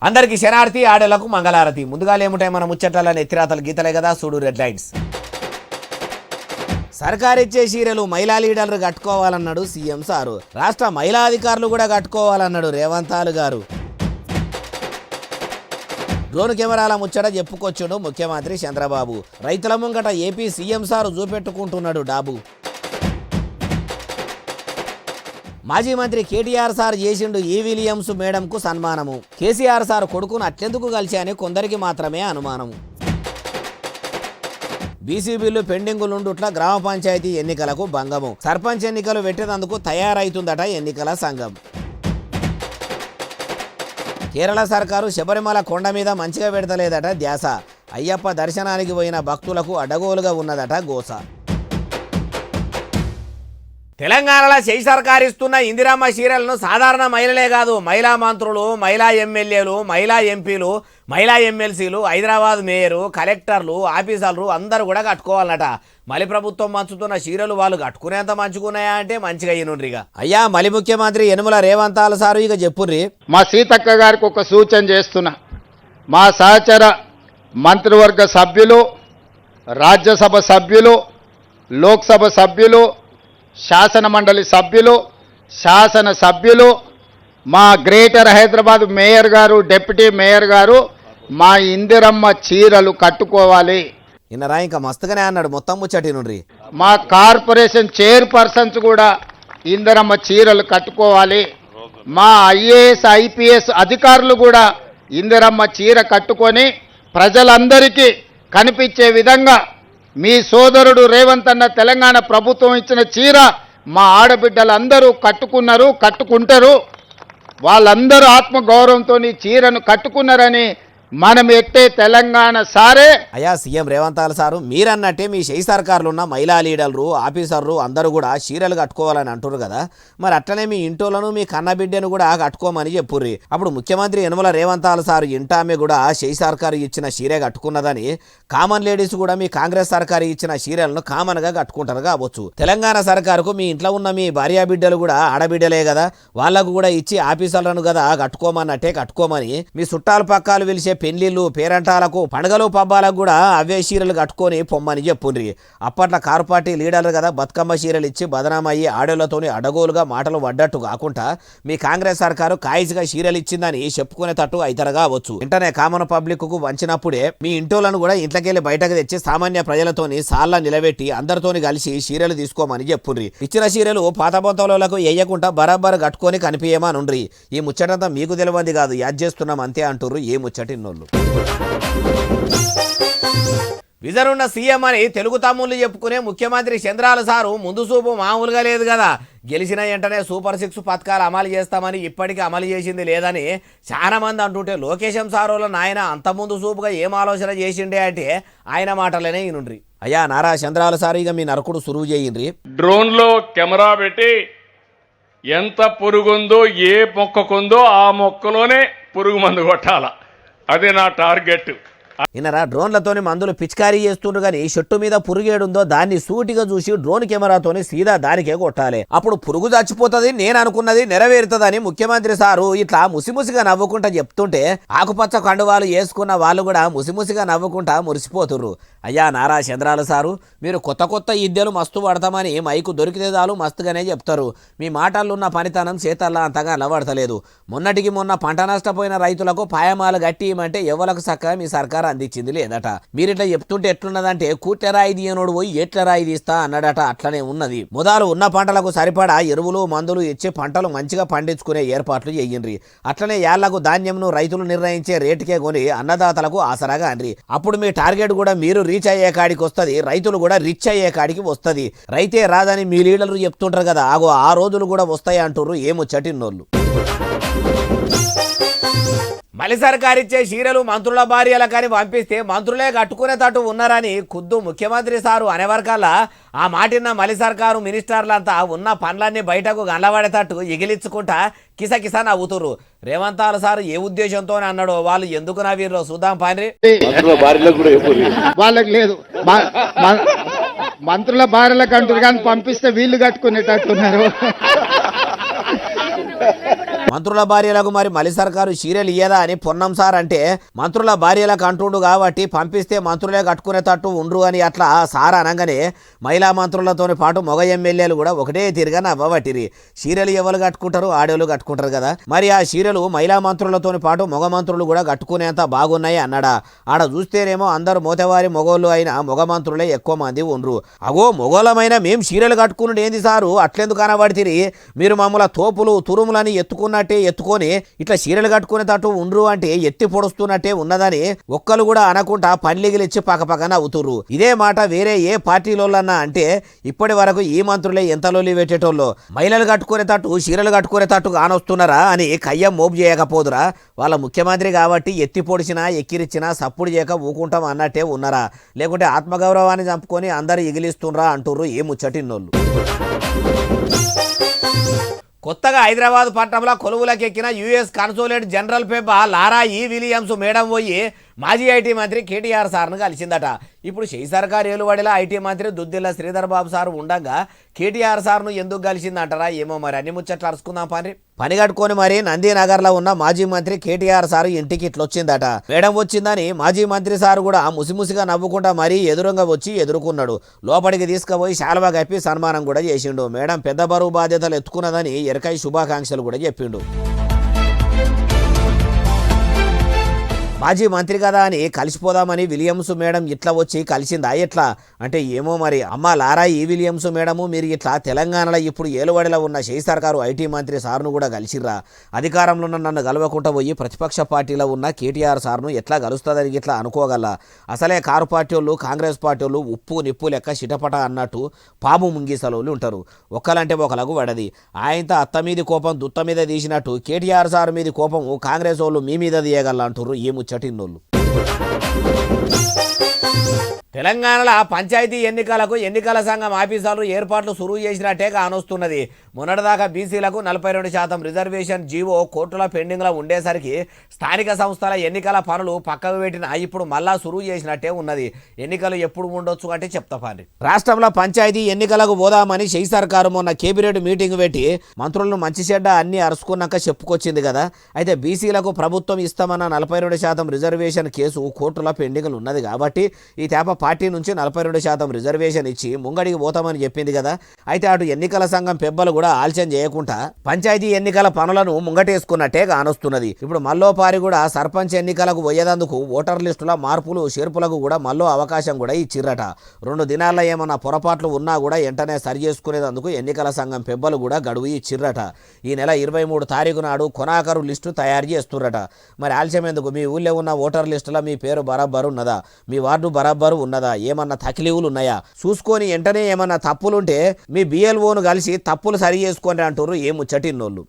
అందరికి శనార్థి, ఆడలకు మంగళారతి. ముందుగా ఏముంటాయి మన ముచ్చట్ల నెత్తిరాతలు గీతలే కదా, చూడు రెడ్ లైన్స్. సర్కారిచ్చే చీరలు మహిళా లీడర్లు కట్టుకోవాలన్నాడు సీఎం సారు. రాష్ట్ర మహిళా అధికారులు కూడా కట్టుకోవాలన్నాడు రేవంతాలు గారు. డ్రోన్ కెమెరాల ముచ్చట చెప్పుకొచ్చుడు ముఖ్యమంత్రి చంద్రబాబు. రైతుల ముంగట ఏపీ సీఎం సారు చూపెట్టుకుంటున్నాడు డాబు. మాజీ మంత్రి కేటీఆర్ సార్ చేసిండు ఈ విలియమ్స్ మేడంకు సన్మానము. కేసీఆర్ సార్ కొడుకును అట్లెందుకు కలిసి అని కొందరికి మాత్రమే అనుమానము. బీసీ బిల్లు పెండింగులుండుట్ల గ్రామ పంచాయతీ ఎన్నికలకు భంగము. సర్పంచ్ ఎన్నికలు పెట్టేందుకు తయారైతుందట ఎన్నికల సంఘం. కేరళ సర్కారు శబరిమల కొండ మీద మంచిగా పెడతలేదట ధ్యాస. అయ్యప్ప దర్శనానికి పోయిన భక్తులకు అడ్డగోలుగా ఉన్నదట గోస. తెలంగాణలో చేయి సర్కారిస్తున్న ఇందిరమ్మ చీరలను సాధారణ మహిళలే కాదు, మహిళా మంత్రులు, మహిళా ఎమ్మెల్యేలు, మహిళా ఎంపీలు, మహిళా ఎమ్మెల్సీలు, హైదరాబాద్ మేయరు, కలెక్టర్లు, ఆఫీసర్లు అందరూ కూడా కట్టుకోవాలన్నట. మలి ప్రభుత్వం మంచుతున్న చీరలు వాళ్ళు కట్టుకునేంత మంచుకున్నాయా అంటే మంచిగా ఈనుండ్రిగా. అయ్యా మలి ముఖ్యమంత్రి యనుమల రేవంతాల సారు ఇక చెప్పుర్రి. మా సీతక్క గారికి ఒక సూచన చేస్తున్నా. మా సహచర మంత్రివర్గ సభ్యులు, రాజ్యసభ సభ్యులు, లోక్సభ సభ్యులు, శాసన మండలి సభ్యులు, శాసన సభ్యులు, మా గ్రేటర్ హైదరాబాద్ మేయర్ గారు, డిప్యూటీ మేయర్ గారు మా ఇందిరమ్మ చీరలు కట్టుకోవాలి. ఇన్నరా ఇంకా మస్తుగానే అన్నాడు మొత్తం ముచ్చటి నుండి. మా కార్పొరేషన్ చైర్పర్సన్స్ కూడా ఇందిరమ్మ చీరలు కట్టుకోవాలి. మా ఐఏఎస్ ఐపీఎస్ అధికారులు కూడా ఇందిరమ్మ చీర కట్టుకొని ప్రజలందరికీ కనిపించే విధంగా మీ సోదరుడు రేవంత్ అన్న తెలంగాణ ప్రభుత్వం ఇచ్చిన చీర మా ఆడబిడ్డలందరూ కట్టుకున్నారు, కట్టుకుంటారు. వాళ్ళందరూ ఆత్మగౌరవంతో చీరను కట్టుకున్నారని మనం ఎట్టే తెలంగాణ సారే. అయ్యా సీఎం రేవంతాల సారు మీరన్నట్టే మీ చేయి సర్కారులు ఉన్న మహిళా లీడర్లు, ఆఫీసర్లు అందరూ కూడా చీరలు కట్టుకోవాలని అంటున్నారు కదా. మరి అట్లనే మీ ఇంటోలను, మీ కన్నబిడ్డను కూడా కట్టుకోమని చెప్పుర్రి. అప్పుడు ముఖ్యమంత్రి యనుమల రేవంతాల సారు ఇంటామె కూడా చేయి సర్కారు ఇచ్చిన చీరే కట్టుకున్నదని, కామన్ లేడీస్ కూడా మీ కాంగ్రెస్ సర్కారు ఇచ్చిన చీరలను కామన్ గా కట్టుకుంటారు కావచ్చు. తెలంగాణ సర్కారుకు మీ ఇంట్లో ఉన్న మీ భార్యా బిడ్డలు కూడా ఆడబిడ్డలే కదా, వాళ్లకు కూడా ఇచ్చి ఆఫీసర్లను కదా కట్టుకోమన్నట్టే కట్టుకోమని మీ చుట్టాలు పక్కాలు పిలిచే పెళ్లిళ్ళు, పేరంటాలకు, పండుగలు, పబ్బాలకు కూడా అవే చీరలు కట్టుకొని పొమ్మని చెప్పుండ్రి. అప్పట్లో కారు పార్టీ లీడర్లు కదా బతుకమ్మ చీరలు ఇచ్చి బదనామయ్యి ఆడోళ్లతోని అడగోలుగా మాటలు పడ్డట్టు కాకుండా మీ కాంగ్రెస్ సర్కారు కాయిస్గా చీరలు ఇచ్చిందని చెప్పుకునేటట్టు అవుతారు కావచ్చు. వెంటనే కామన్ పబ్లిక్ కు వంచినప్పుడే మీ ఇంటోలను కూడా ఇంట్లోకెళ్ళి బయటకు తెచ్చి సామాన్య ప్రజలతోని సాల్లా నిలబెట్టి అందరితోని కలిసి చీరలు తీసుకోమని చెప్పుండ్రి. ఇచ్చిన చీరలు పాత బొంతలకు వేయకుండా బరాబర్ కట్టుకొని కనిపించమనుండ్రి. ఈ ముచ్చటంతా మీకు తెలియదు కాదు, యాద్ చేస్తున్నాం అంతే అంటుర్రు ఏ ముచ్చటిన్నోళ్ళు. విజరున్న సీఎం అని తెలుగు తమ్ముళ్ళు చెప్పుకునే ముఖ్యమంత్రి చంద్రాల సారు ముందు చూపు మామూలుగా లేదు కదా. గెలిచిన వెంటనే సూపర్ 6 పథకాలు అమలు చేస్తామని ఇప్పటికీ అమలు చేసింది లేదని చాలా మంది అంటుంటే, లోకేశం సారోల నాయన అంత ముందు చూపుగా ఏం ఆలోచన చేసిండే అంటే ఆయన మాటలనే ఈనుండ్రి. అయ్యా నారా చంద్రాల సారు ఇక మీ నరకుడు సురువు చేయండి. డ్రోన్లో కెమెరా పెట్టి ఎంత పురుగుందో, ఏ మొక్కకుందో ఆ మొక్కలోనే పురుగు మందు కొట్టాల. అదే నా టార్గెట్. ఇన్నరా డ్రోన్లతోని మందులు పిచికారీ చేస్తుండ్రు కానీ చెట్టు మీద పురుగేడుందో దాన్ని సూటిగా చూసి డ్రోన్ కెమెరాతోని సీదా దానికే కొట్టాలి. అప్పుడు పురుగు చచ్చిపోతుంది, నేను అనుకున్నది నెరవేరుతుందని ముఖ్యమంత్రి సారు ఇట్లా ముసిముసిగా నవ్వుకుంటా చెప్తుంటే ఆకుపచ్చ కండువాలు వేసుకున్న వాళ్ళు కూడా ముసిముసిగా నవ్వుకుంటా మురిసిపోతుర్రు. అయ్యా నారా చంద్రాల సారు మీరు కొత్త కొత్త ఇద్దెలు మస్తు పడతామని మైకు దొరికితే చాలు మస్తుగానే చెప్తారు. మీ మాటల్లో ఉన్న పనితనం చేతల్లా అంతగా అలవడతలేదు. మొన్నటికి మొన్న పంట నష్టపోయిన రైతులకు పాయమాలు గట్టి ఇవ్వమంటే ఎవలకు చక్కగా మీ సర్కారు అందించింది లేదట. మీరిట్లా చెప్తుంటే ఎట్లున్నదంటే కూట్ల రాయి తీయనోడు పోయి ఎట్ల రాయి తీస్తా అన్నాడట. అట్లనే ఉన్నది. మొదలు ఉన్న పంటలకు సరిపడా ఎరువులు మందులు ఇచ్చి పంటలు మంచిగా పండించుకునే ఏర్పాట్లు చేయండి. అట్లనే ఏళ్లకు ధాన్యంను రైతులు నిర్ణయించే రేటుకే కొని అన్నదాతలకు ఆసరాగా అండ్రి. అప్పుడు మీ టార్గెట్ కూడా మీరు రీచ్ అయ్యే కాడికి వస్తుంది, రైతులు కూడా రిచ్ అయ్యే కాడికి వస్తుంది. రైతే రాదని మీ లీడర్లు చెప్తుంటారు కదా, ఆగో ఆ రోజులు కూడా వస్తాయి అంటుర్రు ఏమో చటిన్నోళ్ళు. మలి సర్కారిచ్చే చీరలు మంత్రుల భార్యల కానీ పంపిస్తే మంత్రులే కట్టుకునేటట్టు ఉన్నారని ఖుద్దు ముఖ్యమంత్రి సారు అనేవరకల్లా ఆ మాటిన్న మలి సర్కారు మినిస్టర్లంతా ఉన్న పనులన్నీ బయటకు గండ్లబడేటట్టు ఎగిలించుకుంటా కిసకిస నవ్వుతురు. రేవంతాల సారు ఏ ఉద్దేశంతో అన్నాడో వాళ్ళు ఎందుకు నవ్విర్రో చూద్దాం పాండ్రి. వాళ్ళకి లేదు మంత్రుల భార్యలకు అంటారు కానీ పంపిస్తే వీళ్ళు కట్టుకునేటట్టున్నారు. మంత్రుల భార్యలకు మరి మలి సర్కారు చీరలు ఇయ్యదా అని పొన్నం సార్ అంటే మంత్రుల భార్యలకు అంటుండు కాబట్టి పంపిస్తే మంత్రులే కట్టుకునేటట్టు ఉండ్రు అని అట్లా సార్ అనగానే మహిళా మంత్రులతోని పాటు మగ ఎమ్మెల్యేలు కూడా ఒకటే తిరిగా నవ్వబట్టిరి. చీరలు ఎవరు కట్టుకుంటారు, ఆడోళ్ళు కట్టుకుంటారు కదా, మరి ఆ చీరలు మహిళా మంత్రులతోని పాటు మగ మంత్రులు కూడా కట్టుకునేంత బాగున్నాయి అన్నాడా. ఆడ చూస్తేనేమో అందరు మోతవారి మొగోళ్ళు అయిన మగ మంత్రులే ఎక్కువ మంది ఉండ్రు. అగో మొగోళ్ళమైన మేం చీరలు కట్టుకున్నది ఏంది సారు అట్లెందుకు కనబడితిరి, మీరు మమ్మల్ని తోపులు తురుములని ఎత్తుకున్నట్టే ఎత్తుకొని ఇట్లా చీరలు కట్టుకునేటట్టు ఉండ్రు అంటే ఎత్తి పొడుస్తున్నట్టే ఉన్నదని ఒక్కరు కూడా అనకుండా పండ్లిగిలిచ్చి పక్కపక్కన అవుతుర్రు. ఇదే మాట వేరే ఏ పార్టీలోళ్ళన్నా అంటే ఇప్పటి వరకు ఈ మంత్రులే ఎంత లొల్లి పెట్టేటోళ్ళు. మహిళలు కట్టుకునేటట్టు చీరలు కట్టుకునేటట్టు కానొస్తున్నారా అని కయ్యం మోపు చేయకపోదురా. వాళ్ళ ముఖ్యమంత్రి కాబట్టి ఎత్తి పొడిచినా ఎక్కిరిచ్చినా సప్పుడు చేయక ఊకుంటాం అన్నట్టే ఉన్నారా, లేకుంటే ఆత్మగౌరవాన్ని చంపుకొని అందరు ఎగిలిస్తుండ్రా అంటుర్రు ఏ ముచ్చటిన్నోళ్ళు. కొత్తగా హైదరాబాద్ పట్టణంలో కొలువులకు ఎక్కిన యుఎస్ కన్సోలేట్ జనరల్ పేప లారా ఈ విలియమ్స్ మేడం పోయి మాజీ ఐటీ మంత్రి కేటీఆర్ సార్ను కలిసిందట. ఇప్పుడు షెయి సర్కార్ ఏలువాడిలో ఐటీ మంత్రి దుద్దిల్ల శ్రీధర్ బాబు సార్ ఉండగా కేటీఆర్ సార్ను ఎందుకు కలిసిందంటారా ఏమో, మరి అన్ని ముచ్చట్లు అరుచుకుందాం పని కట్టుకొని మరి నందీనగర్లో ఉన్న మాజీ మంత్రి కేటీఆర్ సార్ ఇంటికి ఇట్లా వచ్చిందట. మేడం వచ్చిందని మాజీ మంత్రి సార్ కూడా ముసిముసిగా నవ్వుకుంటా మరీ ఎదురుగా వచ్చి ఎదుర్కొన్నాడు. లోపలికి తీసుకుపోయి శాలువా కప్పి సన్మానం కూడా చేసిండు. మేడం పెద్ద బరువు బాధ్యతలు ఎత్తుకున్నదని ఎరకై శుభాకాంక్షలు కూడా చెప్పిండు. మాజీ మంత్రి కదా అని కలిసిపోదామని విలియమ్స్ మేడం ఇట్లా వచ్చి కలిసిందా ఎట్లా అంటే ఏమో మరి. అమ్మ లారా ఈ విలియమ్స్ మేడము మీరు ఇట్లా తెలంగాణలో ఇప్పుడు ఏలువాడిలో ఉన్న షెయి సర్కారు ఐటీ మంత్రి సార్ను కూడా కలిసిర్రా, అధికారంలో ఉన్న నన్ను గెలవకుండా పోయి ప్రతిపక్ష పార్టీలో ఉన్న కేటీఆర్ సార్ను ఎట్లా కలుస్తుందని ఇట్లా అనుకోగల. అసలే కారు పార్టీ వాళ్ళు కాంగ్రెస్ పార్టీ వాళ్ళు ఉప్పు నిప్పు లెక్క చిటపట అన్నట్టు పాము ముంగీసలోళ్ళు ఉంటారు. ఒక్కలంటే ఒకలకు పడది. ఆయనతో అత్త మీది కోపం దుత్త మీద తీసినట్టు కేటీఆర్ సార్ మీది కోపం కాంగ్రెస్ వాళ్ళు మీ మీద తీయగల అంటారు ఏ ముచ్చటిన్నోళ్ళు. తెలంగాణలో పంచాయతీ ఎన్నికల సంఘం ఆఫీసర్లు ఏర్పాట్లు సురువు చేసినట్టే కానొస్తున్నది. మొన్నటిదాకా బీసీలకు 42% రిజర్వేషన్ జీవో కోర్టుల పెండింగ్లో ఉండేసరికి స్థానిక సంస్థల ఎన్నికల పనులు పక్కకు పెట్టిన ఇప్పుడు మళ్ళా సురువు చేసినట్టే ఉన్నది. ఎన్నికలు ఎప్పుడు ఉండొచ్చు అంటే చెప్తాపండి. రాష్ట్రంలో పంచాయతీ ఎన్నికలకు పోదామని షెయి సర్కారు మొన్న కేబినెట్ మీటింగ్ పెట్టి మంత్రులను మంచి చెడ్డ అన్ని అరుచుకున్నాక చెప్పుకొచ్చింది కదా. అయితే బీసీలకు ప్రభుత్వం ఇస్తామన్న 42% రిజర్వేషన్ కేసు కోర్టుల పెండింగ్లు ఉన్నది కాబట్టి ఈ తేప పార్టీ నుంచి 42% రిజర్వేషన్ ఇచ్చి ముంగడికి పోతామని చెప్పింది కదా. అయితే అటు ఎన్నికల సంఘం పెబ్బలు కూడా ఆలస్యం చేయకుండా పంచాయతీ ఎన్నికల పనులను ముంగటేసుకున్నట్టే కానొస్తున్నది. ఇప్పుడు మల్లోపారి కూడా సర్పంచ్ ఎన్నికలకు పోయేందుకు ఓటర్ లిస్టుల మార్పులు చేర్పులకు కూడా మళ్ళీ అవకాశం కూడా ఇచ్చిర్రట. 2 దినాల్లో ఏమన్నా పొరపాట్లు ఉన్నా కూడా వెంటనే సరి చేసుకునేందుకు ఎన్నికల సంఘం పెబ్బలు కూడా గడువు ఇచ్చిర్రట. ఈ నెల 23 తారీఖు నాడు కొనాకరు లిస్టు తయారు చేస్తుర్రట. మరి ఆలస్యం ఎందుకు? మీ ఊళ్ళో ఉన్న ఓటర్ లిస్టులో మీ పేరు బరాబరు ఉన్నదా, మీ వార్డు బరాబరు ఉన్నదా, ఏమన్నా తకిలీవులు ఉన్నాయా చూసుకొని వెంటనే ఏమన్నా తప్పులుంటే మీ బిఎల్ఓను కలిసి తప్పులు సరి చేసుకోండి అంటారు ఏ ముచ్చటిన్నోళ్ళు.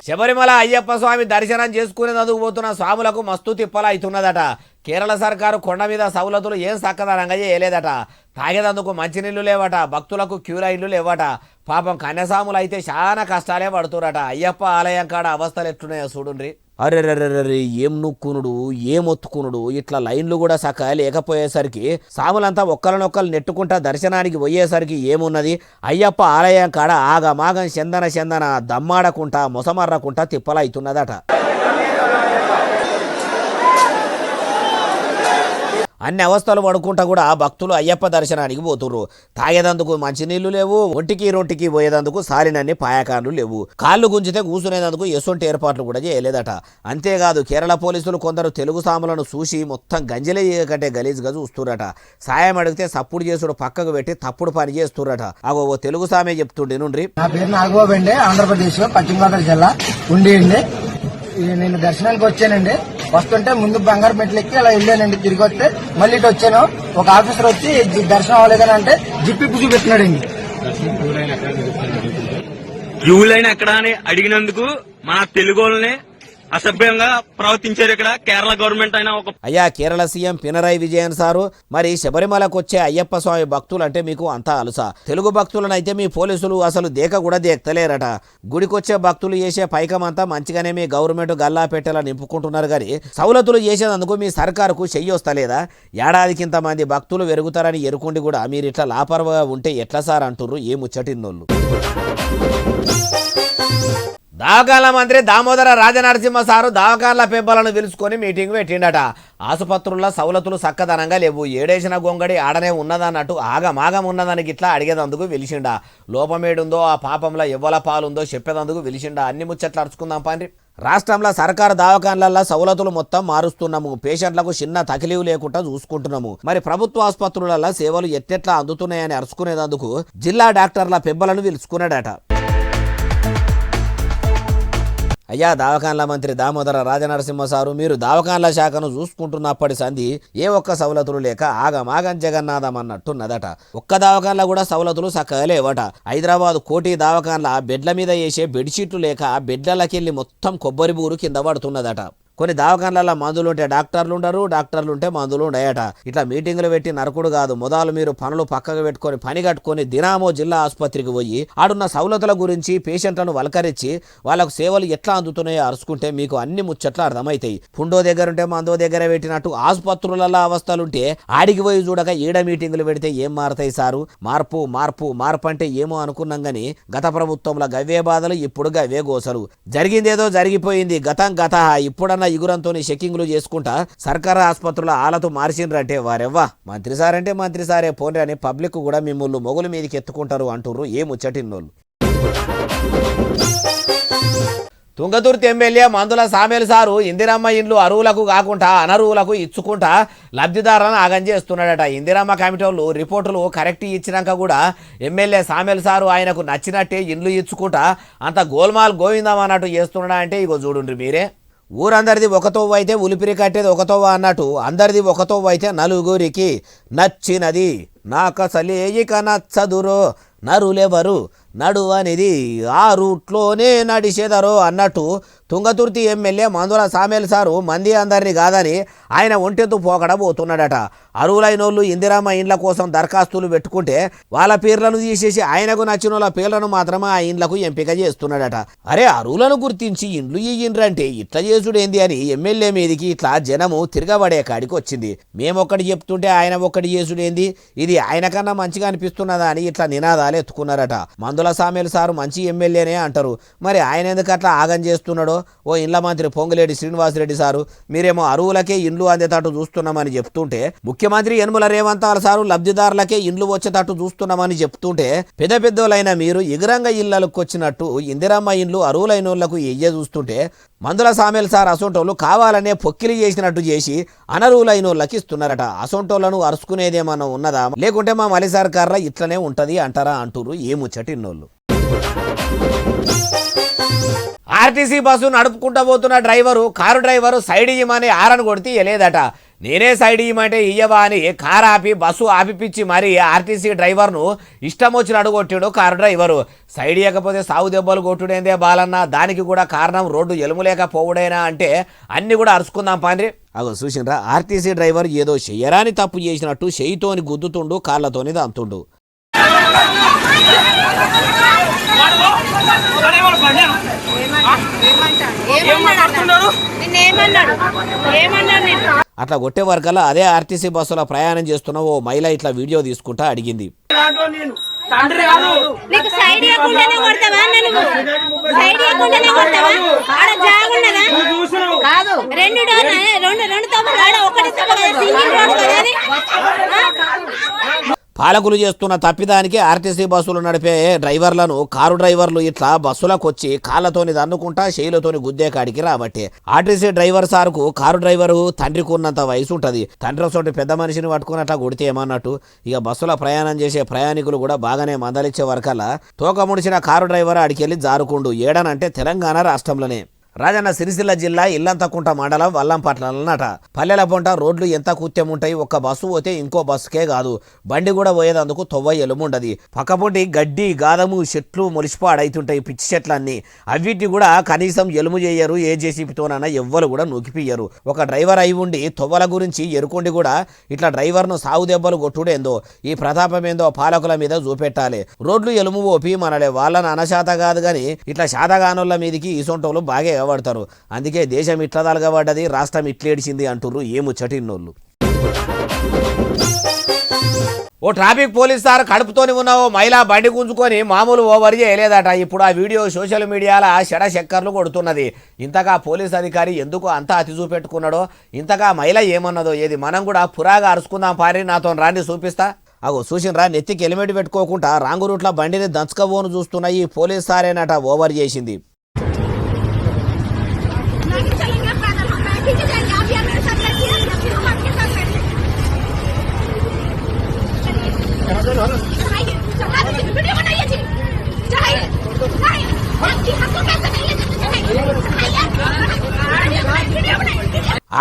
శబరిమల అయ్యప్ప స్వామి దర్శనం చేసుకునేందుకు పోతున్న స్వాములకు మస్తు తిప్పలు అవుతున్నదట. కేరళ సర్కారు కొండ మీద సౌలతులు ఏం చక్కదనంగా చేయలేదట. తాగేదందుకు మంచినీళ్లు లేవట, భక్తులకు క్యూ లైన్లు లేవట. పాపం కన్యసాములు అయితే చాలా కష్టాలే పడుతురట. అయ్యప్ప ఆలయం కాడ అవస్థలు ఎట్లున్నాయో చూడుండ్రి. అరెరెరెర్రె ఏం నుక్కునుడు ఏం ఒత్తుకునుడు, ఇట్లా లైన్లు కూడా సక్క లేకపోయేసరికి సాములంతా ఒక్కరినొక్కరు నెట్టుకుంటా దర్శనానికి పోయేసరికి ఏమున్నది, అయ్యప్ప ఆలయం కాడ ఆగమాగం చందన దమ్మాడకుంటా మొసమర్రకుంటా తిప్పలవుతున్నదట. అన్ని అవస్థలు పడుకుంటా కూడా భక్తులు అయ్యప్ప దర్శనానికి పోతుర్రు. తాగేదందుకు మంచినీళ్లు లేవు, ఒంటికి పోయేదందుకు సాలినన్ని పాయకాన్లు లేవు, కాళ్ళు గుంజితే కూసునేందుకు ఎసొంటి ఏర్పాట్లు కూడా చేయలేదట. అంతేకాదు కేరళ పోలీసులు కొందరు తెలుగు సాములను చూసి మొత్తం గంజలే కంటే గలీజ్గా చూస్తురట. సాయం అడిగితే సప్పుడు చేసుడు పక్కకు పెట్టి తప్పుడు పని చేస్తురట. అగో ఓ తెలుగు సామే చెప్తుండే నుండి. నా పేరు నాగబాబు అండి, ఆంధ్రప్రదేశ్ పశ్చిమ గోదావరి జిల్లా ఉండి అండి. నేను దర్శనానికి వచ్చానండి. వస్తుంటే ముందు బంగారు మెట్లు ఎక్కి అలా వెళ్ళానండి. తిరిగి వస్తే మళ్ళీ ఇటు వచ్చాను. ఒక ఆఫీసర్ వచ్చి దర్శనం అవ్వలేదని అంటే జిప్పి పుసి పెట్టినాడండి. క్యూ లైన్ ఎక్కడ అని అడిగినందుకు మన తెలుగు వాళ్ళని అసభ్యంగా ప్రవర్తించారు ఇక్కడ కేరళ గవర్నమెంట్ అయినా ఒక అయ్యా కేరళ సీఎం పినరయ్ విజయన్ సారు, మరి శబరిమలకు వచ్చే అయ్యప్ప స్వామి భక్తులు అంటే మీకు అంతా అలుసా? తెలుగు భక్తులనైతే మీ పోలీసులు అసలు దేక కూడా దేక్తలేరట. గుడికొచ్చే భక్తులు చేసే పైకమంతా మంచిగానే మీ గవర్నమెంట్ గల్లా పెట్టేలా నింపుకుంటున్నారు కానీ సౌలతులు చేసేందుకు మీ సర్కారుకు చెయ్యి వస్తలేదా? ఏడాదికింత మంది భక్తులు పెరుగుతారని ఎరుకుండి కూడా మీరు ఇట్లా లాపర్వగా ఉంటే ఎట్లా సార్ అంటుర్రు ఏ ముచ్చటిన్నోళ్ళు. దవాఖాన్ల మంత్రి దామోదర రాజనరసింహ సారు దవాఖాన్ల పెబ్బలను పిలుచుకొని మీటింగ్ పెట్టిండట. ఆసుపత్రుల సౌలతులు చక్కదనంగా లేవు, ఏడేసిన గొంగడి ఆడనే ఉన్నదన్నట్టు ఆగమాగం ఉన్నదానికి ఇట్లా అడిగేదందుకు పిలిచిండా. లోపమేడుందో ఆ పాపంలో ఎవ్వల పాలుందో చెప్పేదందుకు పిలిచిండా. అన్ని ముచ్చట్లు అరుచుకుందాం పండి. రాష్ట్రంలో సర్కారు దవాఖాన్లలో సౌలతులు మొత్తం మారుస్తున్నాము, పేషెంట్లకు చిన్న తకిలీవు లేకుండా చూసుకుంటున్నాము. మరి ప్రభుత్వ ఆసుపత్రులలో సేవలు ఎట్టెట్లా అందుతున్నాయని అరుచుకునేందుకు జిల్లా డాక్టర్ల పెబ్బలను పిలుచుకున్నాడట. అయ్యా దవాఖాన్ల మంత్రి దామోదర రాజనరసింహ సారు, మీరు దవాఖాన్ల శాఖను చూసుకుంటున్నప్పటి సంధి ఏ ఒక్క సౌలతులు లేక ఆగమాగం జగన్నాథం అన్నట్టున్నదట. ఒక్క దవాఖాన్ల కూడా సౌలతులు చక్కగా లేవట. హైదరాబాద్ కోటి దవాఖాన్ల బెడ్ల మీద వేసే బెడ్షీట్లు లేక బెడ్లకెళ్ళి మొత్తం కొబ్బరి బూరు కింద పడుతున్నదట. కొన్ని దవాఖాన్లలో మందులుంటే డాక్టర్లు ఉండరు, డాక్టర్లుంటే మందులు ఉండయట. ఇట్లా మీటింగులు పెట్టి నరకుడు కాదు, మొదలు మీరు పనులు పక్కకు పెట్టుకొని పని కట్టుకొని దినామో జిల్లా ఆసుపత్రికి పోయి ఆడున్న సౌలతుల గురించి పేషెంట్లను వలకరించి వాళ్ళకు సేవలు ఎట్లా అందుతున్నాయో అరుచుకుంటే మీకు అన్ని ముచ్చట్లు అర్థమవుతాయి. పుండో దగ్గరుంటే మందో దగ్గర పెట్టినట్టు ఆసుపత్రులలో అవస్థలుంటే ఆడికి పోయి చూడక ఈడ మీటింగులు పెడితే ఏం మారుతాయి సారు? మార్పు మార్పు మార్పు అంటే ఏమో అనుకున్నాం గానీ గత ప్రభుత్వంలో గవ్వే బాధలు, ఇప్పుడు గవ్వే గోసలు. జరిగిందేదో జరిగిపోయింది, గతం గత. ఇప్పుడన్నా ఇగురంతో చెకింగ్లు చేసుకుంటా సర్కారు ఆసుపత్రుల ఆలతో మార్చిండ్రంటే వారెవ్వా మంత్రి సార్ అంటే మంత్రి సారే పోండి అని పబ్లిక్ కూడా మిమ్మల్ని మొగుల మీదకి ఎత్తుకుంటారు అంటుర్రు ఏ ముచ్చటిన్నోళ్ళు. తుంగతుర్తి ఎమ్మెల్యే మందుల సామేలు సారు ఇందిరమ్మ ఇండ్లు అరువులకు కాకుండా అనరువులకు ఇచ్చుకుంటా లబ్ధిదారులను ఆగం చేస్తున్నాడట. ఇందిరమ్మ కమిటీ వాళ్ళు రిపోర్టులు కరెక్ట్ ఇచ్చినాక కూడా ఎమ్మెల్యే సామేలు సారు ఆయనకు నచ్చినట్టే ఇండ్లు ఇచ్చుకుంటా అంత గోల్మాల్ గోవిందం అన్నట్టు చేస్తున్నాడా అంటే ఇగో చూడుండ్రి మీరే. ఊరందరిది ఒకతోవ అయితే ఉలిపిరి కట్టేది ఒకతోవ అన్నట్టు అందరిది ఒకతోవ అయితే నలుగురికి నచ్చినది నాకసలేయిక నచ్చదురో నరులెవరు నడువనిది ఆ రూట్లోనే నడిచేదరో అన్నట్టు తుంగతుర్తి ఎమ్మెల్యే మందుల సామేలు సారు మంది అందరినీ కాదని ఆయన ఒంటెత్తు పోకడబోతున్నాడట. అరువులైనోళ్ళు ఇందిరమ్మ ఇండ్ల కోసం దరఖాస్తులు పెట్టుకుంటే వాళ్ళ పేర్లను తీసేసి ఆయనకు నచ్చిన వాళ్ళ పేర్లను మాత్రమే ఆ ఇండ్లకు ఎంపిక చేస్తున్నాడట. అరే అరువులను గుర్తించి ఇండ్లు ఇయ్యిండ్రంటే ఇట్లా చేసుడేంది అని ఎమ్మెల్యే మీదికి ఇట్లా జనము తిరగబడే కాడికి వచ్చింది. మేమొక్కటి చెప్తుంటే ఆయన ఒక్కటి చేసుడేంది, ఇది ఆయన కన్నా మంచిగా అనిపిస్తున్నదా అని ఇట్లా నినాదాలు ఎత్తుకున్నారట. మందుల సామేలు సారు మంచి ఎమ్మెల్యేనే అంటారు, మరి ఆయన ఎందుకు అట్లా ఆగం చేస్తున్నాడో. ఓ ఇండ్ల మంత్రి పొంగులేటి శ్రీనివాసరెడ్డి సారు మీరేమో అరువులకే ఇండ్లు అందేటట్టు చూస్తున్నామని చెప్తుంటే, ముఖ్యమంత్రి యనుమల రేవంత్ సారు లబ్ధిదారులకే ఇండ్లు వచ్చేటట్టు చూస్తున్నామని చెప్తుంటే, పెద్ద పెద్దోళ్ళైన మీరు ఎగురంగా ఇళ్లకు వచ్చినట్టు ఇందిరమ్మ ఇండ్లు అరువులైనోళ్లకు ఎయ్య చూస్తుంటే మందుల సామేలు సార్ అసొంటోళ్ళు కావాలనే పొక్కిలి చేసినట్టు చేసి అనరువులైనోళ్ళకి ఇస్తున్నారట. అసొంటోళ్లను అరుచుకునేదేమన్నా ఉన్నదా, లేకుంటే మా మలి సర్కార్లో ఇట్లనే ఉంటది అంటారా అంటూరు ఏ ముచ్చటిన్నోళ్ళు. ఆర్టీసీ బస్సు నడుపుకుంటూ పోతున్న కారు డ్రైవరు సైడ్ ఇయ్యమని ఆరని కొడితే ఇయ్యలేదట. నేనే సైడ్ ఇయ్యమంటే ఇయ్యవా అని కారు ఆపి బస్సు ఆపిపిచ్చి మరి ఆర్టీసీ డ్రైవర్ను ఇష్టం వచ్చి అడుగొట్టాడు కారు డ్రైవరు. సైడ్ ఇవ్వకపోతే సాగు దెబ్బలు కొట్టుడేందే బాలన్న, దానికి కూడా కారణం రోడ్డు ఎలుములేకపోవుడేనా అంటే అన్ని కూడా అరుచుకుందాం పాండ్రి. అగో చూసిండ్రా, ఆర్టీసీ డ్రైవర్ ఏదో చెయ్యరాని తప్పు చేసినట్టు చెయ్యితోని గుద్దుతుండు, కాళ్ళతోని దంతుండు. అట్లా కొట్టే వరకల్లా అదే ఆర్టీసీ బస్సులో ప్రయాణం చేస్తున్న ఓ మహిళ ఇట్లా వీడియో తీసుకుంటా అడిగింది. పాలకులు చేస్తున్న తప్పిదానికి ఆర్టీసీ బస్సులు నడిపే డ్రైవర్లను కారు డ్రైవర్లు ఇట్లా బస్సులకు వచ్చి కాళ్ళతోని దన్నుకుంటా శైలతోని గుద్దే కాడికి రాబట్టే. ఆర్టీసీ డ్రైవర్ సార్కు కారు డ్రైవరు తండ్రికి ఉన్నంత వయసు ఉంటుంది, తండ్రి ఒకటి పెద్ద మనిషిని పట్టుకుని అట్లా కొడితే ఏమన్నట్టు. ఇక బస్సులో ప్రయాణం చేసే ప్రయాణికులు కూడా బాగానే మందలిచ్చే వరకల్లా తోక ముడిచిన కారు డ్రైవర్ అడికెళ్ళి జారుకుండు. ఏడనంటే తెలంగాణ రాష్ట్రంలోనే. రాజన్న సిరిసిల్ల జిల్లా ఇల్లంతకుంట మండలం వల్లంపట్లనట పల్లెల పొంట రోడ్లు ఎంత కూత్యం ఉంటాయి. ఒక్క బస్సు పోతే ఇంకో బస్సుకే కాదు బండి కూడా పోయేదందుకు తొవ్వ ఎలుముండది. పక్కపొంటి గడ్డి గాదము చెట్లు మొలిసిపాడైతుంటాయి పిచ్చి చెట్లన్నీ. అవిటి కూడా కనీసం ఎలుము చేయరు. ఏ జేసీపీతోనన్నా ఎవ్వరు కూడా నూకిపియ్యరు. ఒక డ్రైవర్ అయి ఉండి తొవ్వల గురించి ఎరుకొండి కూడా ఇట్లా డ్రైవర్ను సాగు దెబ్బలు కొట్టుడేందో ఈ ప్రతాపమేందో పాలకుల మీద చూపెట్టాలి. రోడ్లు ఎలుము ఓపి మనలే వాళ్ళని అనశాత కాదు కానీ ఇట్లా శాతగానుల మీదికి ఈసొంటోళ్ళు బాగా పడతారు. అందుకే దేశం ఇట్లా తలగబడ్డది, రాష్ట్రం ఇట్లేడిచింది అంటుర్రు ఏముచ్చటిన్నోళ్ళు. ఓ ట్రాఫిక్ పోలీస్ సార్ కడుపుతోని ఉన్న ఓ మహిళ బండి గుంజుకొని మామూలు ఓవర్ చేయలేదట. ఇప్పుడు ఆ వీడియో సోషల్ మీడియాలో చెడ చక్కర్లు కొడుతున్నది. ఇంతగా పోలీస్ అధికారి ఎందుకు అంత అతి చూపెట్టుకున్నాడో, ఇంతగా మహిళ ఏమన్నదో ఏది మనం కూడా పురాగా అరుచుకుందాం పారి. నాతో రాండి చూపిస్తా. అగో చూసినరా నెత్తికి హెల్మెట్ పెట్టుకోకుండా రాంగు రూట్ల బండిని దంచకబోను చూస్తున్న ఈ పోలీస్ సారేనట ఓవర్ చేసింది.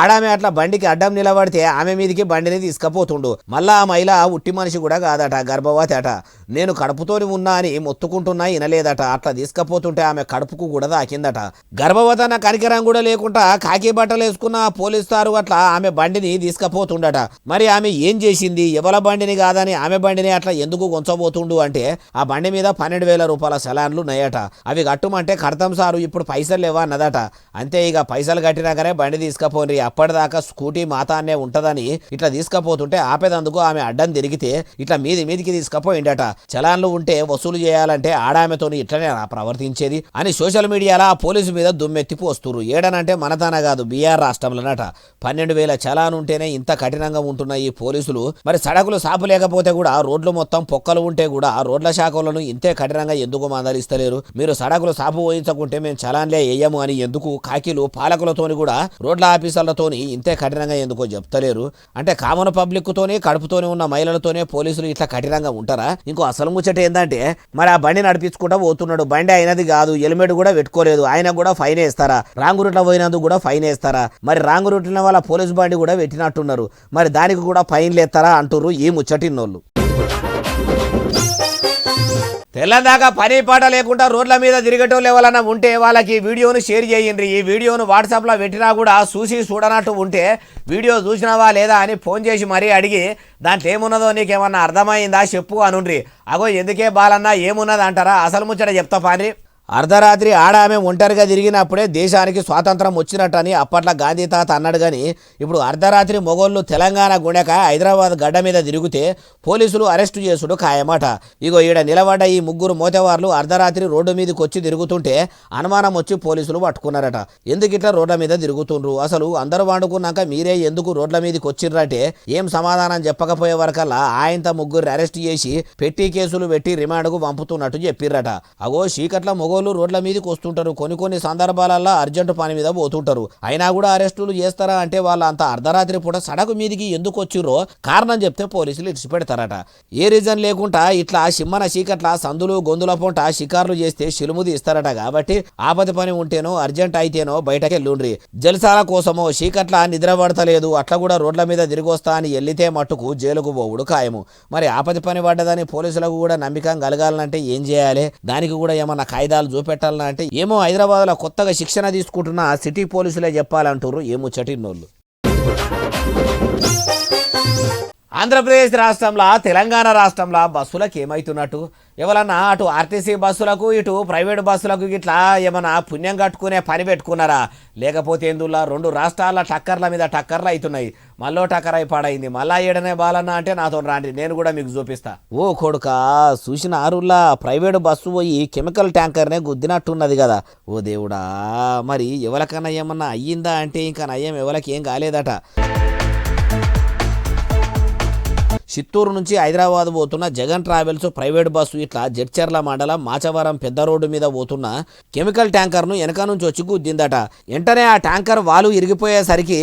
ఆడామె అట్లా బండికి అడ్డం నిలబడితే ఆమె మీదికి బండిని తీసుకపోతుండు. మళ్ళా ఆ మహిళ ఉట్టి మనిషి కూడా కాదట, గర్భవతి అట. నేను కడుపుతోని ఉన్నా అని మొత్తుకుంటున్నా వినలేదట. అట్లా తీసుకపోతుంటే ఆమె కడుపుకు కూడా దాకిందట. గర్భవతి అన్న కనికరం కూడా లేకుండా కాకి బట్టలు వేసుకున్న పోలీసు సారు అట్లా ఆమె బండిని తీసుకపోతుండట. మరి ఆమె ఏం చేసింది? ఎవల బండిని కాదని ఆమె బండిని అట్లా ఎందుకు కొంచబోతుండు అంటే ఆ బండి మీద 12,000 రూపాయల చలాన్లు ఉన్నాయట. అవి కట్టుమంటే కడతాం సారు, ఇప్పుడు పైసలు లేవా అన్నదట. అంతే, ఇక పైసలు కట్టినాకనే బండి తీసుకపోండి, అప్పటిదాకా స్కూటీ మాతానే ఉంటదని ఇట్లా తీసుకపోతుంటే ఆపేదందుకు ఆమె అడ్డం తిరిగితే ఇట్లా మీదికి తీసుకపోయిండట. చలాన్లు ఉంటే వసూలు చేయాలంటే ఆడామెతోని ఇట్లనే ప్రవర్తించేది అని సోషల్ మీడియాలో ఆ పోలీసు మీద దుమ్మెత్తి పోస్తున్నారు. ఏడనంటే మనతాన కాదు, బీఆర్ రాష్ట్రంలోనట 12,000 చలాన్ ఉంటేనే ఇంత కఠినంగా ఉంటున్న ఈ పోలీసులు మరి సడకులు సాపు లేకపోతే కూడా రోడ్లు మొత్తం పొక్కలు ఉంటే కూడా రోడ్ల శాఖలను ఇంతే కఠినంగా ఎందుకు మందలిస్తలేరు? మీరు సడకులు సాపు పోయించకుంటే మేము చలాన్లే వేయము అని ఎందుకు కాకీలు పాలకులతోని కూడా రోడ్ల ఆఫీసర్లతోని ఇంతే కఠినంగా ఎందుకో చెప్తలేరు? అంటే కామన్ పబ్లిక్ తోని కడుపుతోనే ఉన్న మహిళలతోనే పోలీసులు ఇట్లా కఠినంగా ఉంటారా? ఇంకో అసలు ముచ్చట ఏంటంటే మరి ఆ బండి నడిపించుకుంటా పోతున్నాడు, బండి అయినది కాదు, హెల్మెట్ కూడా పెట్టుకోలేదు, ఆయన కూడా ఫైన్ వేస్తారా? రాంగు రూట్లో పోయినందుకు కూడా ఫైన్ వేస్తారా? మరి రాంగు రూట్ల వాళ్ళ పోలీసు బండి కూడా పెట్టినట్టున్నారు, మరి దానికి కూడా ఫైన్లు ఎత్తారా అంటుర్రు ఈ ముచ్చటిన్నోళ్ళు. తెల్లదాకా పని పాట లేకుండా రోడ్ల మీద తిరిగేటోళ్ళు ఎవరన్నా ఉంటే వాళ్ళకి ఈ వీడియోను షేర్ చేయండి. ఈ వీడియోను వాట్సాప్లో పెట్టినా కూడా చూడనట్టు ఉంటే వీడియో చూసినావా లేదా అని ఫోన్ చేసి మరీ అడిగి దాంట్లో ఏమున్నదో నీకేమన్నా అర్థమైందా చెప్పు అనుండ్రి. అగో ఎందుకే బాలన్నా ఏమున్నది అంటారా? అసలు ముచ్చట చెప్తా పాని. అర్ధరాత్రి ఆమె ఒంటరిగా తిరిగినప్పుడే దేశానికి స్వాతంత్రం వచ్చినట్టని అప్పట్లో గాంధీ తాత అన్నాడు. కానీ ఇప్పుడు అర్ధరాత్రి మొగోళ్ళు తెలంగాణ గుండెక హైదరాబాద్ గడ్డ మీద తిరిగితే పోలీసులు అరెస్టు చేసుడు ఖాయమాట. ఇగో ఈడ నిలబడ్డ ఈ ముగ్గురు మోతేవార్లు అర్ధరాత్రి రోడ్డు మీదకి వచ్చి తిరుగుతుంటే అనుమానం వచ్చి పోలీసులు పట్టుకున్నారట. ఎందుకు ఇట్లా రోడ్ల మీద తిరుగుతుండ్రు, అసలు అందరూ వండుకున్నాక మీరే ఎందుకు రోడ్ల మీదకి వచ్చిర్రంటే ఏం సమాధానం చెప్పకపోయే వరకల్లా ఆయనత ముగ్గురు అరెస్ట్ చేసి పెట్టి కేసులు పెట్టి రిమాండ్కు పంపుతున్నట్టు చెప్పిర్రట. అగో చీకట్ల మొగోళ్ళు రోడ్ల మీదకి వస్తుంటారు, కొన్ని సందర్భాలలో అర్జెంటు పని మీద పోతుంటారు, అయినా కూడా అరెస్టులు చేస్తారా అంటే వాళ్ళు అంత అర్ధరాత్రి పూట సడకు మీదికి ఎందుకు వచ్చిర్రో కారణం చెప్తే పోలీసులు ఇడిచిపెడతారట. ఏ రీజన్ లేకుండా ఇట్లా సిమ్మన చీకట్ల సందులు గొంతుల పొంట షికార్లు చేస్తే శిలుముది ఇస్తారట. కాబట్టి ఆపద పని ఉంటేనో అర్జెంట్ అయితేనో బయటకెళ్ళుండ్రి. జల్సాల కోసమో చీకట్ల నిద్ర పడతలేదు అట్లా కూడా రోడ్ల మీద తిరిగొస్తా అని వెళ్లితే మట్టుకు జైలుకు పోవుడు ఖాయము. మరి ఆపద పని పడ్డదని పోలీసులకు కూడా నమ్మకం కలగాలంటే ఏం చేయాలి? దానికి కూడా ఏమన్నా కాయిదాలు చూపెట్టాలన్నా అంటే ఏమో హైదరాబాద్లో కొత్తగా శిక్షణ తీసుకుంటున్న సిటీ పోలీసులే చెప్పాలంటారు ఏమో చటిన్నోళ్ళు. ఆంధ్రప్రదేశ్ రాష్ట్రంలో తెలంగాణ రాష్ట్రంలో బస్సులకు ఏమవుతున్నట్టు? ఎవరన్నా అటు ఆర్టీసీ బస్సులకు ఇటు ప్రైవేటు బస్సులకు ఇట్లా ఏమన్నా పుణ్యం కట్టుకునే పని పెట్టుకున్నారా? లేకపోతే ఎందులో రెండు రాష్ట్రాల టక్కర్ల మీద టక్కర్లు అవుతున్నాయి. మళ్ళీ టక్కర్ అయి పాడైంది. మళ్ళా ఏడనే బాలన్నా అంటే నాతో రాండి, నేను కూడా మీకు చూపిస్తా. ఓ కొడుకా, చూసిన ఆరుల్లా ప్రైవేటు బస్సు పోయి కెమికల్ ట్యాంకర్నే గుద్దినట్టున్నది కదా. ఓ దేవుడా, మరి ఎవరికన్నా ఏమన్నా అయ్యిందా అంటే ఇంకా నయ్యం ఎవరికి ఏం కాలేదట. చిత్తూరు నుంచి హైదరాబాద్ పోతున్న జగన్ ట్రావెల్స్ ప్రైవేట్ బస్సు ఇట్లా జడ్చర్ల మండలం మాచవరం పెద్ద రోడ్డు మీద పోతున్న కెమికల్ ట్యాంకర్ను వెనక నుంచి వచ్చి గుద్దిందట. వెంటనే ఆ ట్యాంకర్ వాలు ఇరిగిపోయేసరికి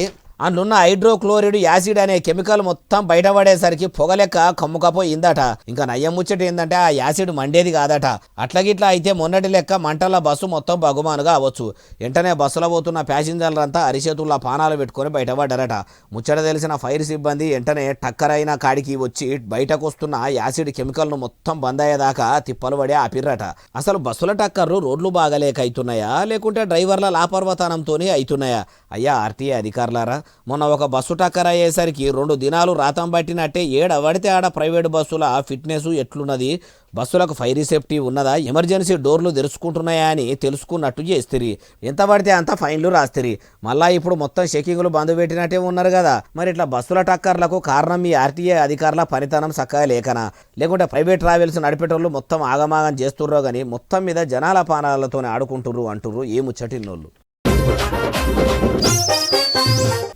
అందులో హైడ్రోక్లోరిడ్ యాసిడ్ అనే కెమికల్ మొత్తం బయటపడేసరికి పొగలెక్క కమ్ముకపోయిందట. ఇంకా నయ్యం ముచ్చట ఏంటంటే ఆ యాసిడ్ మండేది కాదట. అట్లగిట్లా అయితే మొన్నటి లెక్క మంటల బస్సు మొత్తం బగుమానుగా అవ్వచ్చు. వెంటనే బస్సులో పోతున్న ప్యాసింజర్లంతా అరిచేతుల్లో పానాలు పెట్టుకొని బయటపడ్డారట. ముచ్చట తెలిసిన ఫైర్ సిబ్బంది వెంటనే టక్కరైన కాడికి వచ్చి బయటకు వస్తున్న యాసిడ్ కెమికల్ను మొత్తం బంద్ అయ్యేదాకా తిప్పలు పడి ఆపిర్రట. అసలు బస్సుల టక్కర్లు రోడ్లు బాగలేక అవుతున్నాయా లేకుంటే డ్రైవర్ల లాపర్వతనంతోనే అవుతున్నాయా? అయ్యా ఆర్టీఏ అధికారులారా, మొన్న ఒక బస్సు టక్కర్ అయ్యేసరికి 2 దినాలు రాతం పట్టినట్టే ఏడవడితే ఆడ ప్రైవేటు బస్సుల ఫిట్నెస్ ఎట్లున్నది, బస్సులకు ఫైర్ సేఫ్టీ ఉన్నదా, ఎమర్జెన్సీ డోర్లు తెరుచుకుంటున్నాయా అని తెలుసుకున్నట్టు చేస్తుంది. ఎంత పడితే అంత ఫైన్లు రాస్తుంది. మళ్ళా ఇప్పుడు మొత్తం చెకింగ్లు బంద్ పెట్టినట్టే ఉన్నారు కదా. మరి ఇట్లా బస్సుల టక్కర్లకు కారణం మీ ఆర్టీఏ అధికారుల పనితనం చక్కగా లేకనా, లేకుంటే ప్రైవేట్ ట్రావెల్స్ నడిపేటోళ్ళు మొత్తం ఆగమాగం చేస్తుర్రో కానీ మొత్తం మీద జనాల పానాలతోనే ఆడుకుంటుర్రు అంటుర్రు ఈ ముచ్చటిన్నోళ్ళు.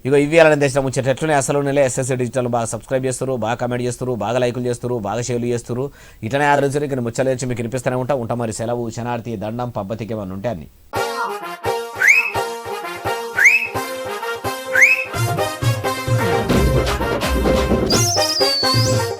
ఇక ఇవి అలా దేశం ముచ్చటెట్లనే అసలు నెలే ఎస్ఎస్సీ డిజిటల్ బాగా సబ్స్క్రైబ్ చేస్తారు, బాగా కమెంట్ చేస్తారు, బాగా లైకులు చేస్తారు, బాగా షేర్లు చేస్తారు. ఇట్లనే ఆదరించారు. ఇక్కడ ముచ్చలేసి మీకు వినిపిస్తూనే ఉంటా మరి. సెలవు, శనార్థి, దండం, పబ్బతికి ఏమన్నా ఉంటే అన్ని.